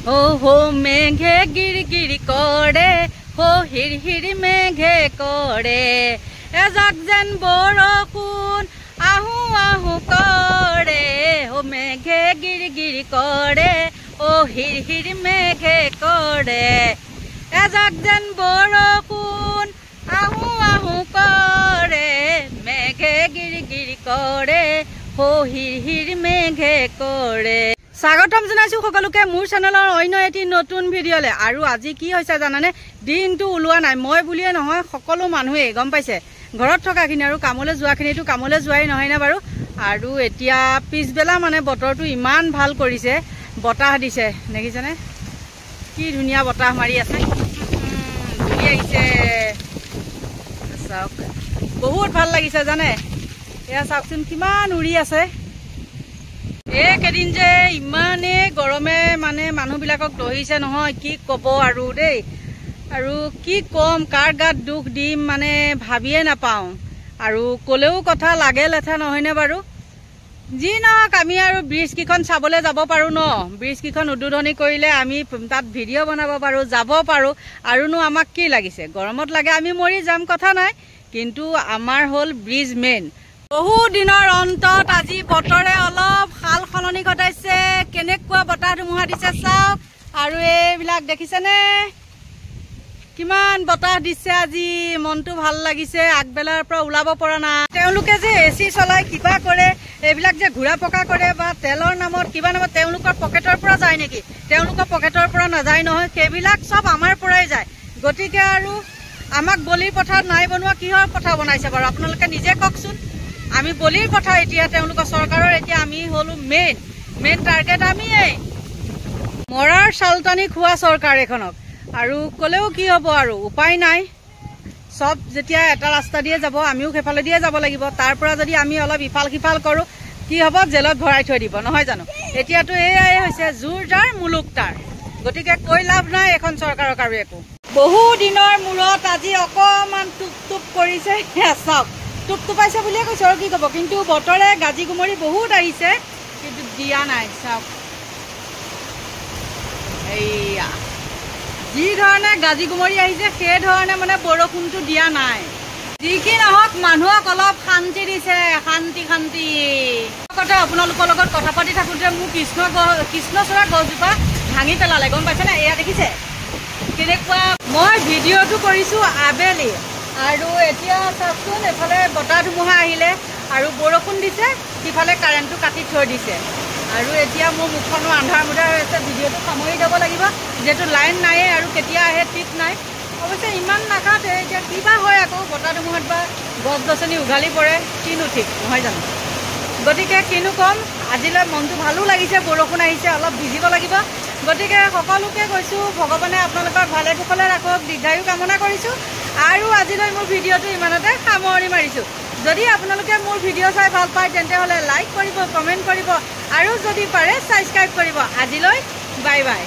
हो मेघे गिर गिर करे हो हिर हिर मेघे करे एजाक जेन बरषुण आहू आहू करे हो मेघे गिर गिर करे ओ हिर हिर मेघे करे एजाक जेन बरषुण आहू आहू करे मेघे गिर गिर करे हो हिर हिर मेघे करे। स्वागतम জানাইছো সকলোকে মোৰ চেনেলৰ অন্য এটি নতুন ভিডিঅ'লে। আৰু আজি কি হৈছে জানানে, দিনটো ওলোৱা নাই মই বুলিয়ে নহয় সকলো মানুহে গম পাইছে, ঘৰত থকাখিনি আৰু কামলৈ যোৱাখিনিটো কামলৈ যোৱাই নহয় না বাৰু। আৰু এতিয়া পিছবেলা মানে বতৰটো ইমান ভাল কৰিছে, বতাহ দিছে দেখিছেনে, কি ধুনীয়া বতাহ মাৰি আছে, ধুনীয়া আহিছে চাওক, বহুত ভাল লাগিছে জানে। এয়া চাওকচোন কিমান উৰি আছে। একেদিন যে ইমানে গৰমে মানে মানুহবিলাকক দহিছে নহয়, কি ক'ব আৰু দেই। আৰু কি কম, কাৰ গাত দুখ দিম মানে ভাবিয়ে নাপাওঁ। আৰু ক'লেও কথা লাগে লেঠা নহয়নে বাৰু। যি নহওক আমি আৰু ব্ৰিজকেইখন চাবলৈ যাব পাৰোঁ ন, ব্ৰিজকেইখন উদ্বোধনী কৰিলে আমি তাত ভিডিঅ' বনাব পাৰোঁ, যাব পাৰোঁ। আৰুনো আমাক কি লাগিছে, গৰমত লাগে আমি মৰি যাম, কথা নাই। কিন্তু আমাৰ হ'ল ব্ৰিজ মেইন। বহু দিনৰ অন্তত আজি বতৰে অলপ সাল সলনি ঘটাইছে, কেনেকুৱা বতাহ ধুমুহা দিছে চাওক। আৰু এইবিলাক দেখিছেনে কিমান বতাহ দিছে, আজি মনটো ভাল লাগিছে। আগবেলাৰ পৰা ওলাব পৰা নাই। তেওঁলোকে যে এচি চলাই কিবা কৰে, এইবিলাক যে ঘূৰা পকা কৰে বা তেলৰ নামত কিবা নামত, তেওঁলোকৰ পকেটৰ পৰা যায় নেকি? তেওঁলোকৰ পকেটৰ পৰা নাযায় নহয়, সেইবিলাক চব আমাৰ পৰাই যায়। গতিকে আৰু আমাক বলিৰ পথাৰত নাই বনোৱা, কিহৰ পথা বনাইছে বাৰু আপোনালোকে নিজে কওকচোন। আমি বলিৰ পথা, এতিয়া তেওঁলোকৰ চৰকাৰৰ এতিয়া আমি হলো মেইন টাৰ্গেট আমিয়েই, মৰাৰ চালটানি খোৱা চৰকাৰ এখনক। আৰু ক'লেও কি হ'ব আৰু উপায় নাই। চব যেতিয়া এটা ৰাস্তা দিয়ে যাব, আমিও সেইফালে দিয়ে যাব লাগিব। তাৰ পৰা যদি আমি অলপ ইফাল সিফাল কৰোঁ কি হ'ব, জেলত ভৰাই থৈ দিব নহয় জানো। এতিয়াতো এয়াই হৈছে জোৰ যাৰ মুলুক তাৰ। গতিকে কৈ লাভ নাই এখন চৰকাৰক আৰু একো। বহু দিনৰ মূৰত আজি অকণমান টুপ টুপ কৰিছে চাওক, টুপ টুপাইছে বুলিয়ে কৈছো আৰু কি ক'ব। কিন্তু বতৰে গাজি গুমৰি বহুত আহিছে, কিন্তু দিয়া নাই চাওক। এইয়া যি ধৰণে গাজি গুমৰি আহিছে সেই ধৰণে মানে বৰষুণটো দিয়া নাই। যি কি নহওক মানুহক অলপ শান্তি দিছে, শান্তি শান্তি। কথা আপোনালোকৰ লগত কথা পাতি থাকোঁতে মোৰ কৃষ্ণচূড়া গছজোপা ভাঙি পেলালে গম পাইছেনে। এয়া দেখিছে কেনেকুৱা। মই ভিডিঅ'টো কৰিছোঁ আবেলি, আৰু এতিয়া চাওকচোন এফালে বতাহ ধুমুহা আহিলে আৰু বৰষুণ দিছে, সিফালে কাৰেণ্টটো কাটি থৈ দিছে। আৰু এতিয়া মোৰ মুখখনো আন্ধাৰ মুধাৰ হৈ আছে, ভিডিঅ'টো সামৰি যাব লাগিব যিহেতু লাইন নায়ে আৰু কেতিয়া আহে ঠিক নাই। অৱশ্যে ইমান নাকাটে, এতিয়া কিবা হয় আকৌ বতাহ ধুমুহাত বা গছ গছনি উঘালি পৰে, কিনো ঠিক নহয় জানো। গতিকে কিনো ক'ম, আজিলৈ মনটো ভালো লাগিছে, বৰষুণ আহিছে, অলপ ভিজিব লাগিব। গতিকে সকলোকে কৈছোঁ ভগৱানে আপোনালোকক ভালে কুশলে ৰাখক, দীৰ্ঘায়ু কামনা কৰিছোঁ। আৰু আজিলৈ মোৰ ভিডিঅ'টো ইমানতে সামৰণি মাৰিছোঁ। যদি আপোনালোকে মোৰ ভিডিঅ' চাই ভাল পায় তেন্তে হ'লে লাইক কৰিব, কমেণ্ট কৰিব, আৰু যদি পাৰে ছাবস্ক্ৰাইব কৰিব। আজিলৈ বাই বাই।